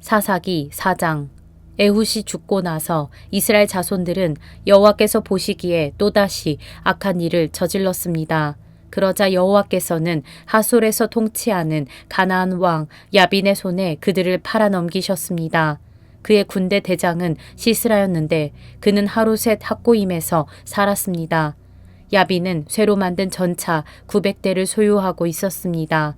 사사기 4장. 에훗이 죽고 나서 이스라엘 자손들은 여호와께서 보시기에 또다시 악한 일을 저질렀습니다. 그러자 여호와께서는 하솔에서 통치하는 가나안 왕 야빈의 손에 그들을 팔아 넘기셨습니다. 그의 군대 대장은 시스라였는데 그는 하루셋 학고임에서 살았습니다. 야빈은 쇠로 만든 전차 900대를 소유하고 있었습니다.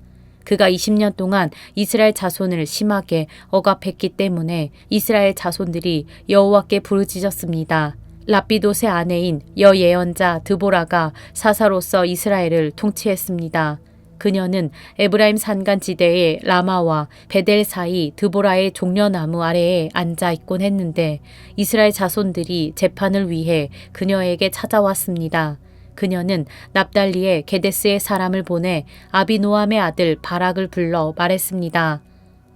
그가 20년 동안 이스라엘 자손을 심하게 억압했기 때문에 이스라엘 자손들이 여호와께 부르짖었습니다. 라피돗의 아내인 여예언자 드보라가 사사로서 이스라엘을 통치했습니다. 그녀는 에브라임 산간지대의 라마와 베델 사이 드보라의 종려나무 아래에 앉아 있곤 했는데 이스라엘 자손들이 재판을 위해 그녀에게 찾아왔습니다. 그녀는 납달리의 게데스의 사람을 보내 아비노함의 아들 바락을 불러 말했습니다.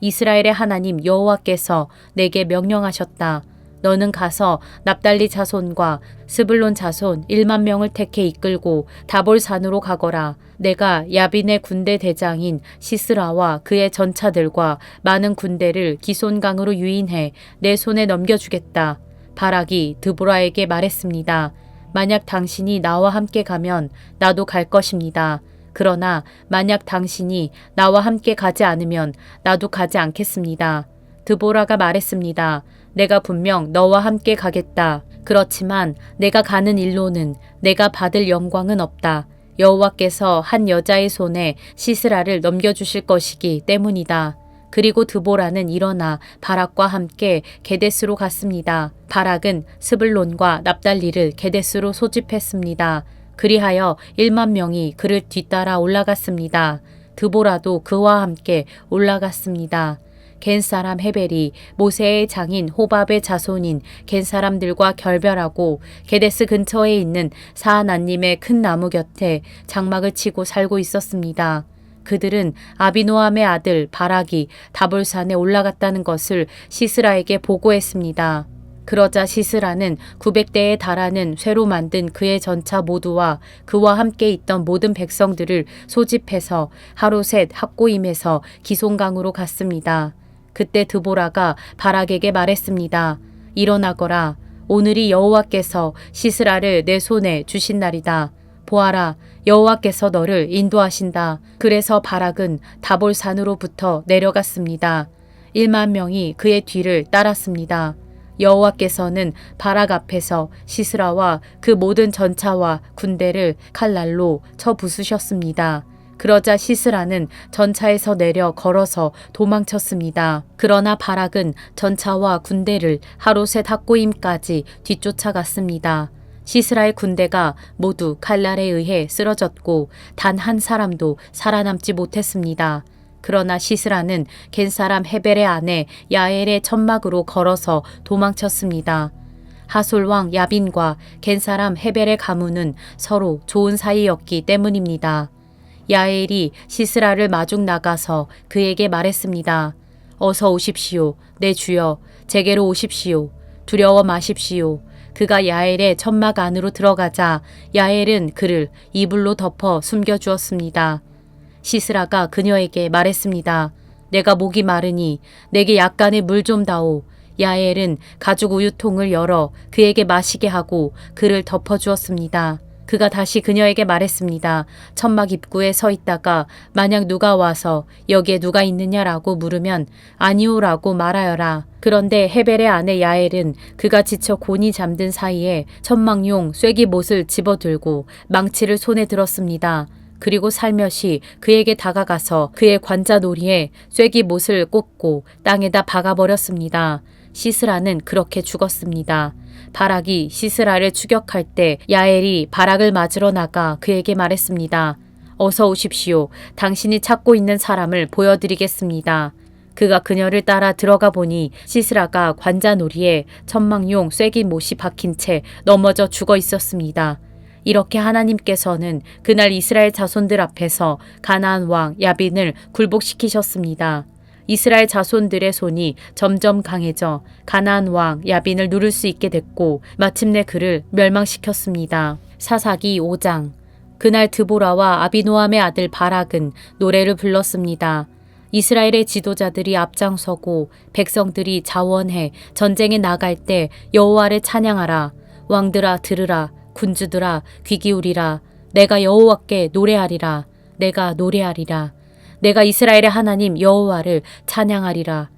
이스라엘의 하나님 여호와께서 내게 명령하셨다. 너는 가서 납달리 자손과 스불론 자손 1만 명을 택해 이끌고 다볼산으로 가거라. 내가 야빈의 군대 대장인 시스라와 그의 전차들과 많은 군대를 기손강으로 유인해 내 손에 넘겨주겠다. 바락이 드보라에게 말했습니다. 만약 당신이 나와 함께 가면 나도 갈 것입니다. 그러나 만약 당신이 나와 함께 가지 않으면 나도 가지 않겠습니다. 드보라가 말했습니다. 내가 분명 너와 함께 가겠다. 그렇지만 내가 가는 일로는 내가 받을 영광은 없다. 여호와께서 한 여자의 손에 시스라를 넘겨주실 것이기 때문이다. 그리고 드보라는 일어나 바락과 함께 게데스로 갔습니다. 바락은 스불론과 납달리를 게데스로 소집했습니다. 그리하여 1만 명이 그를 뒤따라 올라갔습니다. 드보라도 그와 함께 올라갔습니다. 겐 사람 헤벨이 모세의 장인 호밥의 자손인 겐 사람들과 결별하고 게데스 근처에 있는 사하나님의 큰 나무 곁에 장막을 치고 살고 있었습니다. 그들은 아비노함의 아들 바락이 다볼산에 올라갔다는 것을 시스라에게 보고했습니다. 그러자 시스라는 900대에 달하는 쇠로 만든 그의 전차 모두와 그와 함께 있던 모든 백성들을 소집해서 하루셋 학고임에서 기손강으로 갔습니다. 그때 드보라가 바락에게 말했습니다. 일어나거라. 오늘이 여호와께서 시스라를 내 손에 주신 날이다. 보아라, 여호와께서 너를 인도하신다. 그래서 바락은 다볼산으로부터 내려갔습니다. 1만 명이 그의 뒤를 따랐습니다. 여호와께서는 바락 앞에서 시스라와 그 모든 전차와 군대를 칼날로 쳐 부수셨습니다. 그러자 시스라는 전차에서 내려 걸어서 도망쳤습니다. 그러나 바락은 전차와 군대를 하루셋 학고임까지 뒤쫓아갔습니다. 시스라의 군대가 모두 칼날에 의해 쓰러졌고 단 한 사람도 살아남지 못했습니다. 그러나 시스라는 겐 사람 헤벨의 아내 야엘의 천막으로 걸어서 도망쳤습니다. 하솔 왕 야빈과 겐 사람 헤벨의 가문은 서로 좋은 사이였기 때문입니다. 야엘이 시스라를 마중 나가서 그에게 말했습니다. 어서 오십시오. 내 주여, 제게로 오십시오. 두려워 마십시오. 그가 야엘의 천막 안으로 들어가자 야엘은 그를 이불로 덮어 숨겨주었습니다. 시스라가 그녀에게 말했습니다. 내가 목이 마르니 내게 약간의 물 좀 다오. 야엘은 가죽 우유통을 열어 그에게 마시게 하고 그를 덮어주었습니다. 그가 다시 그녀에게 말했습니다. 천막 입구에 서 있다가 만약 누가 와서 여기에 누가 있느냐라고 물으면 아니오라고 말하여라. 그런데 헤벨의 아내 야엘은 그가 지쳐 곤히 잠든 사이에 천막용 쐐기못을 집어들고 망치를 손에 들었습니다. 그리고 살며시 그에게 다가가서 그의 관자놀이에 쐐기못을 꽂고 땅에다 박아버렸습니다. 시스라는 그렇게 죽었습니다. 바락이 시스라를 추격할 때 야엘이 바락을 맞으러 나가 그에게 말했습니다. 어서 오십시오. 당신이 찾고 있는 사람을 보여드리겠습니다. 그가 그녀를 따라 들어가 보니 시스라가 관자놀이에 천막용 쐐기못이 박힌 채 넘어져 죽어 있었습니다. 이렇게 하나님께서는 그날 이스라엘 자손들 앞에서 가나안 왕 야빈을 굴복시키셨습니다. 이스라엘 자손들의 손이 점점 강해져 가나안 왕 야빈을 누를 수 있게 됐고 마침내 그를 멸망시켰습니다. 사사기 5장. 그날 드보라와 아비노함의 아들 바락은 노래를 불렀습니다. 이스라엘의 지도자들이 앞장서고 백성들이 자원해 전쟁에 나갈 때 여호와를 찬양하라. 왕들아 들으라. 군주들아 귀 기울이라. 내가 여호와께 노래하리라. 내가 노래하리라. 내가 이스라엘의 하나님 여호와를 찬양하리라.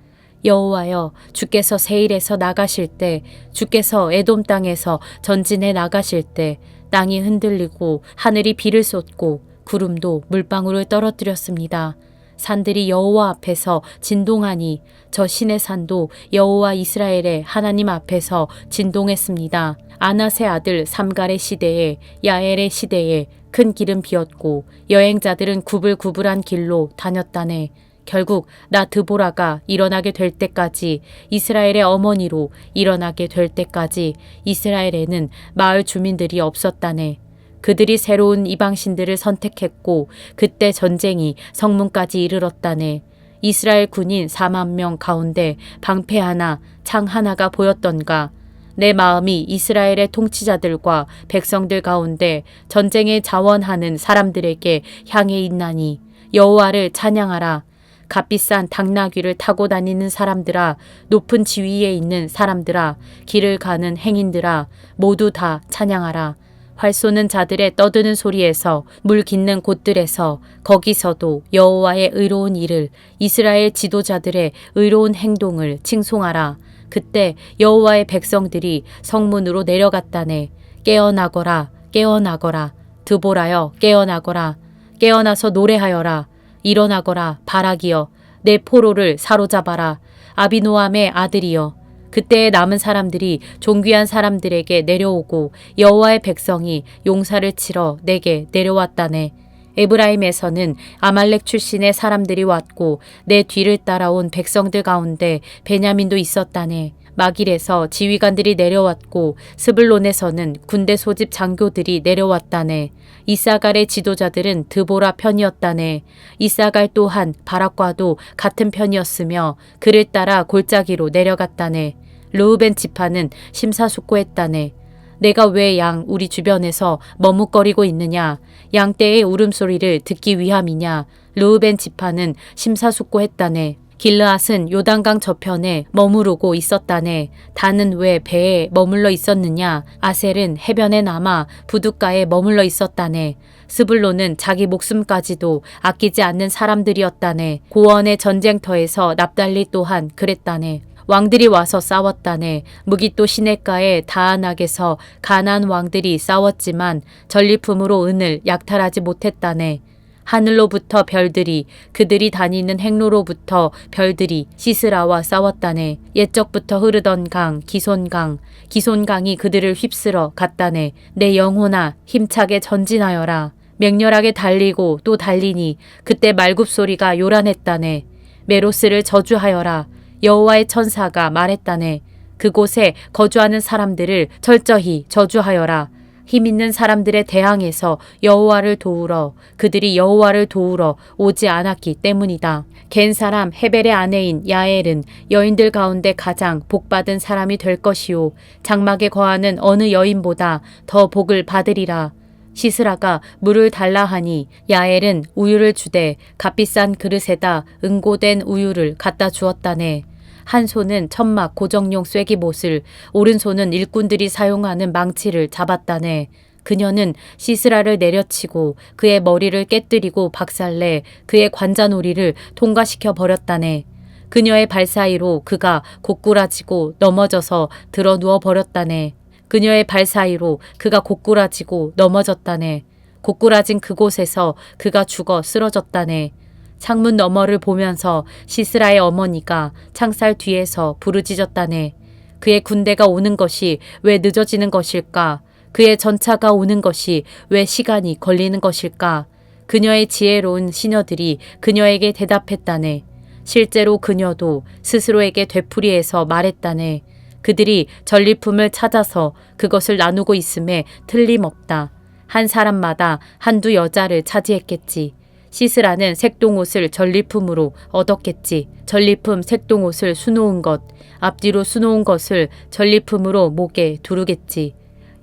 여호와여, 주께서 세일에서 나가실 때, 주께서 에돔 땅에서 전진해 나가실 때 땅이 흔들리고 하늘이 비를 쏟고 구름도 물방울을 떨어뜨렸습니다. 산들이 여호와 앞에서 진동하니 저 신의 산도 여호와 이스라엘의 하나님 앞에서 진동했습니다. 아낫의 아들 삼갈의 시대에 야엘의 시대에 큰 길은 비었고 여행자들은 구불구불한 길로 다녔다네. 결국 나 드보라가 일어나게 될 때까지, 이스라엘의 어머니로 일어나게 될 때까지 이스라엘에는 마을 주민들이 없었다네. 그들이 새로운 이방신들을 선택했고 그때 전쟁이 성문까지 이르렀다네. 이스라엘 군인 4만 명 가운데 방패 하나, 창 하나가 보였던가. 내 마음이 이스라엘의 통치자들과 백성들 가운데 전쟁에 자원하는 사람들에게 향해 있나니 여호와를 찬양하라. 값비싼 당나귀를 타고 다니는 사람들아, 높은 지위에 있는 사람들아, 길을 가는 행인들아, 모두 다 찬양하라. 활 쏘는 자들의 떠드는 소리에서, 물 깃는 곳들에서, 거기서도 여호와의 의로운 일을, 이스라엘 지도자들의 의로운 행동을 칭송하라. 그때 여호와의 백성들이 성문으로 내려갔다네. 깨어나거라, 깨어나거라. 드보라여, 깨어나거라. 깨어나서 노래하여라. 일어나거라, 바락이여. 내 포로를 사로잡아라. 아비노함의 아들이여. 그때에 남은 사람들이 존귀한 사람들에게 내려오고 여호와의 백성이 용사를 치러 내게 내려왔다네. 에브라임에서는 아말렉 출신의 사람들이 왔고 내 뒤를 따라온 백성들 가운데 베냐민도 있었다네. 마길에서 지휘관들이 내려왔고 스불론에서는 군대 소집 장교들이 내려왔다네. 이사갈의 지도자들은 드보라 편이었다네. 이사갈 또한 바락과도 같은 편이었으며 그를 따라 골짜기로 내려갔다네. 르우벤 지파는 심사숙고했다네. 내가 왜 양 우리 주변에서 머뭇거리고 있느냐? 양떼의 울음소리를 듣기 위함이냐? 르우벤 지파는 심사숙고했다네. 길르앗은 요단강 저편에 머무르고 있었다네. 단은 왜 배에 머물러 있었느냐? 아셀은 해변에 남아 부둣가에 머물러 있었다네. 스불론은 자기 목숨까지도 아끼지 않는 사람들이었다네. 고원의 전쟁터에서 납달리 또한 그랬다네. 왕들이 와서 싸웠다네. 무깃도 시냇가의 다안악에서 가나안 왕들이 싸웠지만 전리품으로 은을 약탈하지 못했다네. 하늘로부터 별들이, 그들이 다니는 행로로부터 별들이 시스라와 싸웠다네. 옛적부터 흐르던 강, 기손강이 그들을 휩쓸어 갔다네. 내 영혼아, 힘차게 전진하여라. 맹렬하게 달리고 또 달리니 그때 말굽소리가 요란했다네. 메로스를 저주하여라. 여호와의 천사가 말했다네. 그곳에 거주하는 사람들을 철저히 저주하여라. 힘있는 사람들의 대항에서 여호와를 도우러, 그들이 여호와를 도우러 오지 않았기 때문이다. 겐 사람 헤벨의 아내인 야엘은 여인들 가운데 가장 복받은 사람이 될 것이요, 장막에 거하는 어느 여인보다 더 복을 받으리라. 시스라가 물을 달라 하니 야엘은 우유를 주되 값비싼 그릇에다 응고된 우유를 갖다 주었다네. 한 손은 천막 고정용 쐐기봇을, 오른손은 일꾼들이 사용하는 망치를 잡았다네. 그녀는 시스라를 내려치고 그의 머리를 깨뜨리고 박살내 그의 관자놀이를 통과시켜 버렸다네. 그녀의 발 사이로 그가 고꾸라지고 넘어져서 드러 누워 버렸다네. 그녀의 발 사이로 그가 고꾸라지고 넘어졌다네. 고꾸라진 그곳에서 그가 죽어 쓰러졌다네. 창문 너머를 보면서 시스라의 어머니가 창살 뒤에서 부르짖었다네. 그의 군대가 오는 것이 왜 늦어지는 것일까? 그의 전차가 오는 것이 왜 시간이 걸리는 것일까? 그녀의 지혜로운 시녀들이 그녀에게 대답했다네. 실제로 그녀도 스스로에게 되풀이해서 말했다네. 그들이 전리품을 찾아서 그것을 나누고 있음에 틀림없다. 한 사람마다 한두 여자를 차지했겠지. 시스라는 색동옷을 전리품으로 얻었겠지. 전리품 색동옷을 수놓은 것, 앞뒤로 수놓은 것을 전리품으로 목에 두르겠지.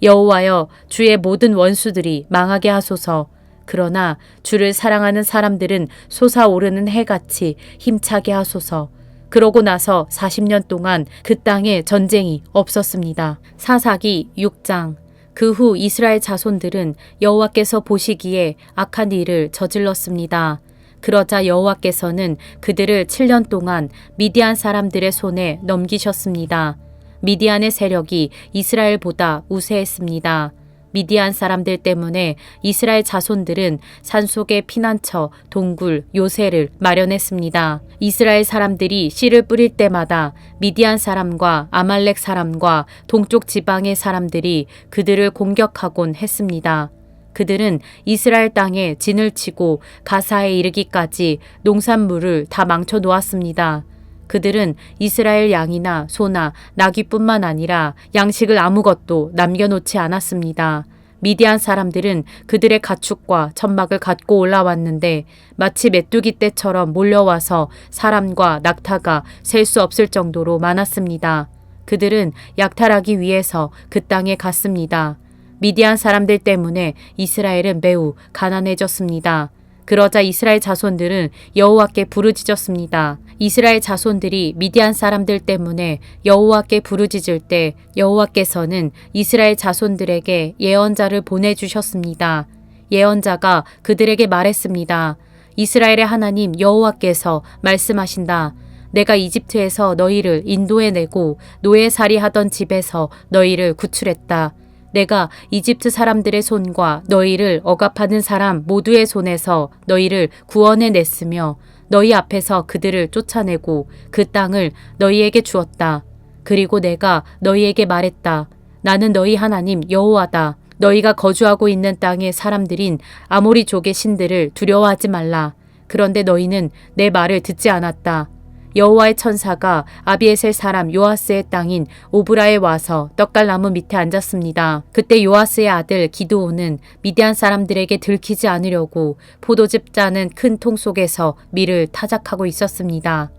여호와여, 주의 모든 원수들이 망하게 하소서. 그러나 주를 사랑하는 사람들은 솟아오르는 해같이 힘차게 하소서. 그러고 나서 40년 동안 그 땅에 전쟁이 없었습니다. 사사기 6장. 그 후 이스라엘 자손들은 여호와께서 보시기에 악한 일을 저질렀습니다. 그러자 여호와께서는 그들을 7년 동안 미디안 사람들의 손에 넘기셨습니다. 미디안의 세력이 이스라엘보다 우세했습니다. 미디안 사람들 때문에 이스라엘 자손들은 산속에 피난처, 동굴, 요새를 마련했습니다. 이스라엘 사람들이 씨를 뿌릴 때마다 미디안 사람과 아말렉 사람과 동쪽 지방의 사람들이 그들을 공격하곤 했습니다. 그들은 이스라엘 땅에 진을 치고 가사에 이르기까지 농산물을 다 망쳐 놓았습니다. 그들은 이스라엘 양이나 소나 나귀뿐만 아니라 양식을 아무것도 남겨놓지 않았습니다. 미디안 사람들은 그들의 가축과 천막을 갖고 올라왔는데 마치 메뚜기 떼처럼 몰려와서 사람과 낙타가 셀 수 없을 정도로 많았습니다. 그들은 약탈하기 위해서 그 땅에 갔습니다. 미디안 사람들 때문에 이스라엘은 매우 가난해졌습니다. 그러자 이스라엘 자손들은 여호와께 부르짖었습니다. 이스라엘 자손들이 미디안 사람들 때문에 여호와께 부르짖을 때 여호와께서는 이스라엘 자손들에게 예언자를 보내주셨습니다. 예언자가 그들에게 말했습니다. 이스라엘의 하나님 여호와께서 말씀하신다. 내가 이집트에서 너희를 인도해내고 노예살이 하던 집에서 너희를 구출했다. 내가 이집트 사람들의 손과 너희를 억압하는 사람 모두의 손에서 너희를 구원해냈으며 너희 앞에서 그들을 쫓아내고 그 땅을 너희에게 주었다. 그리고 내가 너희에게 말했다. 나는 너희 하나님 여호와다. 너희가 거주하고 있는 땅의 사람들인 아모리족의 신들을 두려워하지 말라. 그런데 너희는 내 말을 듣지 않았다. 여호와의 천사가 아비에셀 사람 요아스의 땅인 오브라에 와서 떡갈나무 밑에 앉았습니다. 그때 요아스의 아들 기드온은 미디안 사람들에게 들키지 않으려고 포도즙 짜는 큰 통 속에서 밀을 타작하고 있었습니다.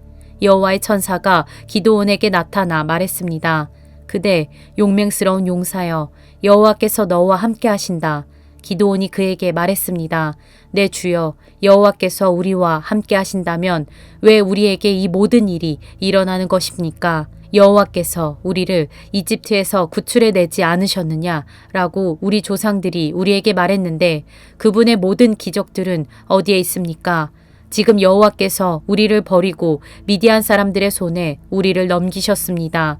여호와의 천사가 기드온에게 나타나 말했습니다. 그대 용맹스러운 용사여, 여호와께서 너와 함께 하신다. 기드온이 그에게 말했습니다. 내 주여, 여호와께서 우리와 함께 하신다면 왜 우리에게 이 모든 일이 일어나는 것입니까? 여호와께서 우리를 이집트에서 구출해내지 않으셨느냐? 라고 우리 조상들이 우리에게 말했는데 그분의 모든 기적들은 어디에 있습니까? 지금 여호와께서 우리를 버리고 미디안 사람들의 손에 우리를 넘기셨습니다.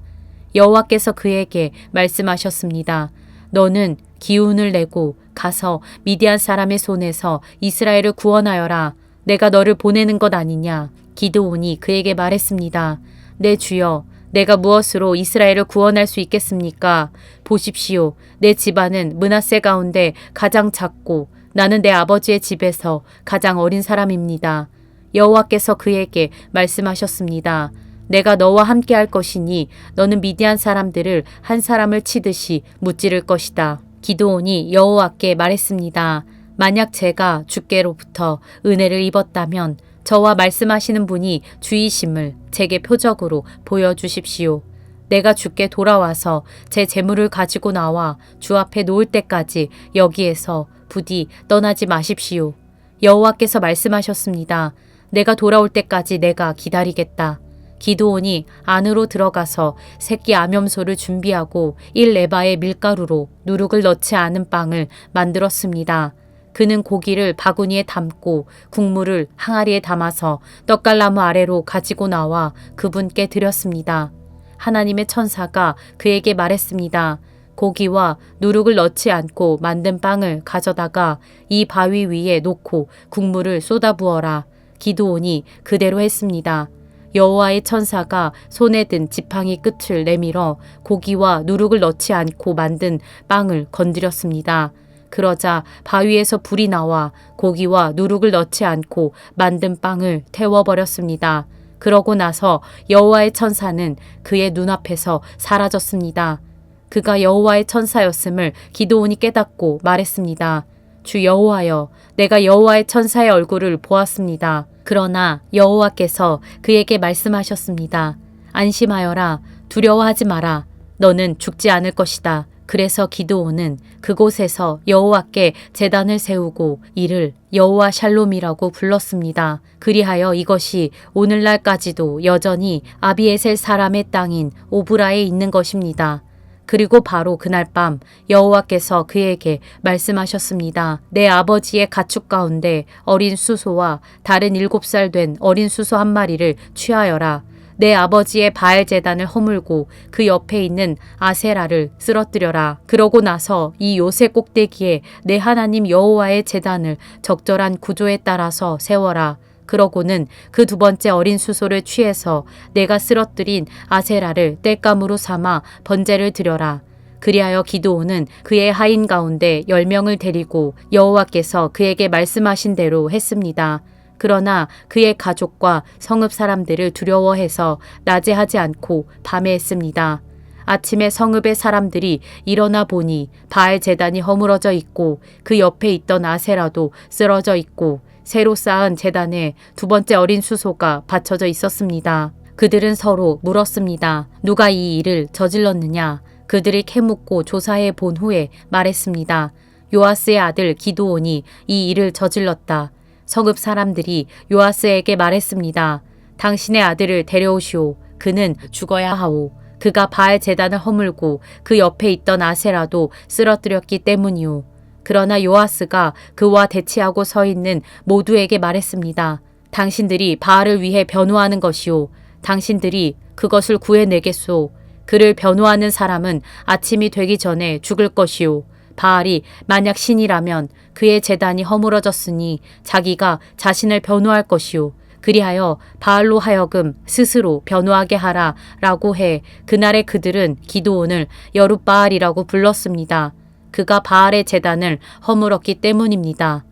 여호와께서 그에게 말씀하셨습니다. 너는 기운을 내고 가서 미디안 사람의 손에서 이스라엘을 구원하여라. 내가 너를 보내는 것 아니냐. 기드온이 그에게 말했습니다. 내 주여, 내가 무엇으로 이스라엘을 구원할 수 있겠습니까? 보십시오. 내 집안은 므낫세 가운데 가장 작고 나는 내 아버지의 집에서 가장 어린 사람입니다. 여호와께서 그에게 말씀하셨습니다. 내가 너와 함께 할 것이니 너는 미디안 사람들을 한 사람을 치듯이 무찌를 것이다. 기드온이 여호와께 말했습니다. 만약 제가 주께로부터 은혜를 입었다면 저와 말씀하시는 분이 주이심을 제게 표적으로 보여주십시오. 내가 주께 돌아와서 제 재물을 가지고 나와 주 앞에 놓을 때까지 여기에서 부디 떠나지 마십시오. 여호와께서 말씀하셨습니다. 내가 돌아올 때까지 내가 기다리겠다. 기드온이 안으로 들어가서 새끼 암염소를 준비하고 1레바의 밀가루로 누룩을 넣지 않은 빵을 만들었습니다. 그는 고기를 바구니에 담고 국물을 항아리에 담아서 떡갈나무 아래로 가지고 나와 그분께 드렸습니다. 하나님의 천사가 그에게 말했습니다. 고기와 누룩을 넣지 않고 만든 빵을 가져다가 이 바위 위에 놓고 국물을 쏟아부어라. 기드온이 그대로 했습니다. 여호와의 천사가 손에 든 지팡이 끝을 내밀어 고기와 누룩을 넣지 않고 만든 빵을 건드렸습니다. 그러자 바위에서 불이 나와 고기와 누룩을 넣지 않고 만든 빵을 태워버렸습니다. 그러고 나서 여호와의 천사는 그의 눈앞에서 사라졌습니다. 그가 여호와의 천사였음을 기드온이 깨닫고 말했습니다. 주 여호와여, 내가 여호와의 천사의 얼굴을 보았습니다. 그러나 여호와께서 그에게 말씀하셨습니다. 안심하여라. 두려워하지 마라. 너는 죽지 않을 것이다. 그래서 기드온은 그곳에서 여호와께 제단을 세우고 이를 여호와 샬롬이라고 불렀습니다. 그리하여 이것이 오늘날까지도 여전히 아비에셀 사람의 땅인 오브라에 있는 것입니다. 그리고 바로 그날 밤 여호와께서 그에게 말씀하셨습니다. 내 아버지의 가축 가운데 어린 수소와 다른 7살 된 어린 수소 한 마리를 취하여라. 내 아버지의 바알 제단을 허물고 그 옆에 있는 아세라를 쓰러뜨려라. 그러고 나서 이 요새 꼭대기에 내 하나님 여호와의 제단을 적절한 구조에 따라서 세워라. 그러고는 그 2번째 어린 수소를 취해서 내가 쓰러뜨린 아세라를 땔감으로 삼아 번제를 드려라. 그리하여 기드온은 그의 하인 가운데 10명을 데리고 여호와께서 그에게 말씀하신 대로 했습니다. 그러나 그의 가족과 성읍 사람들을 두려워해서 낮에 하지 않고 밤에 했습니다. 아침에 성읍의 사람들이 일어나 보니 바알 제단이 허물어져 있고 그 옆에 있던 아세라도 쓰러져 있고 새로 쌓은 제단에 2번째 어린 수소가 받쳐져 있었습니다. 그들은 서로 물었습니다. 누가 이 일을 저질렀느냐? 그들이 캐묻고 조사해 본 후에 말했습니다. 요아스의 아들 기드온이 이 일을 저질렀다. 성읍 사람들이 요아스에게 말했습니다. 당신의 아들을 데려오시오. 그는 죽어야 하오. 그가 바알 제단을 허물고 그 옆에 있던 아세라도 쓰러뜨렸기 때문이오. 그러나 요아스가 그와 대치하고 서 있는 모두에게 말했습니다. 당신들이 바알을 위해 변호하는 것이오. 당신들이 그것을 구해내겠소. 그를 변호하는 사람은 아침이 되기 전에 죽을 것이오. 바알이 만약 신이라면 그의 제단이 허물어졌으니 자기가 자신을 변호할 것이오. 그리하여 바알로 하여금 스스로 변호하게 하라 라고 해 그날에 그들은 기드온을 여룻바알이라고 불렀습니다. 그가 바알의 제단을 허물었기 때문입니다.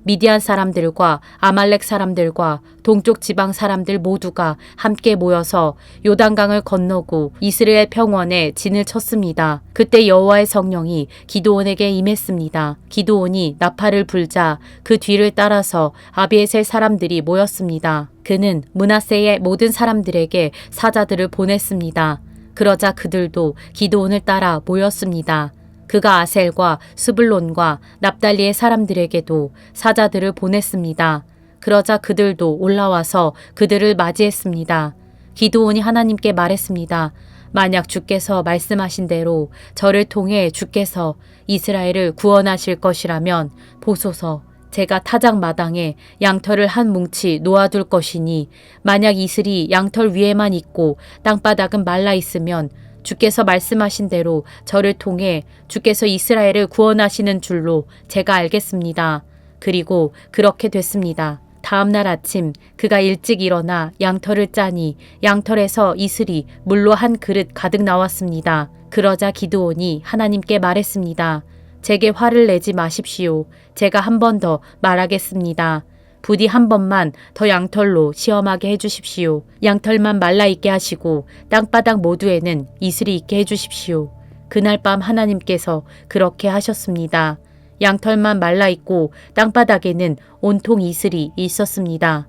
미디안 사람들과 아말렉 사람들과 동쪽 지방 사람들 모두가 함께 모여서 요단강을 건너고 이스라엘 평원에 진을 쳤습니다. 그때 여호와의 성령이 기드온에게 임했습니다. 기드온이 나팔을 불자 그 뒤를 따라서 아비에셀 사람들이 모였습니다. 그는 므낫세의 모든 사람들에게 사자들을 보냈습니다. 그러자 그들도 기드온을 따라 모였습니다. 그가 아셀과 스불론과 납달리의 사람들에게도 사자들을 보냈습니다. 그러자 그들도 올라와서 그들을 맞이했습니다. 기드온이 하나님께 말했습니다. 만약 주께서 말씀하신 대로 저를 통해 주께서 이스라엘을 구원하실 것이라면 보소서. 제가 타작 마당에 양털을 한 뭉치 놓아둘 것이니 만약 이슬이 양털 위에만 있고 땅바닥은 말라 있으면 주께서 말씀하신 대로 저를 통해 주께서 이스라엘을 구원하시는 줄로 제가 알겠습니다. 그리고 그렇게 됐습니다. 다음 날 아침 그가 일찍 일어나 양털을 짜니 양털에서 이슬이 물로 한 그릇 가득 나왔습니다. 그러자 기드온이 하나님께 말했습니다. 제게 화를 내지 마십시오. 제가 한 번 더 말하겠습니다. 부디 한 번만 더 양털로 시험하게 해주십시오. 양털만 말라있게 하시고 땅바닥 모두에는 이슬이 있게 해주십시오. 그날 밤 하나님께서 그렇게 하셨습니다. 양털만 말라있고 땅바닥에는 온통 이슬이 있었습니다.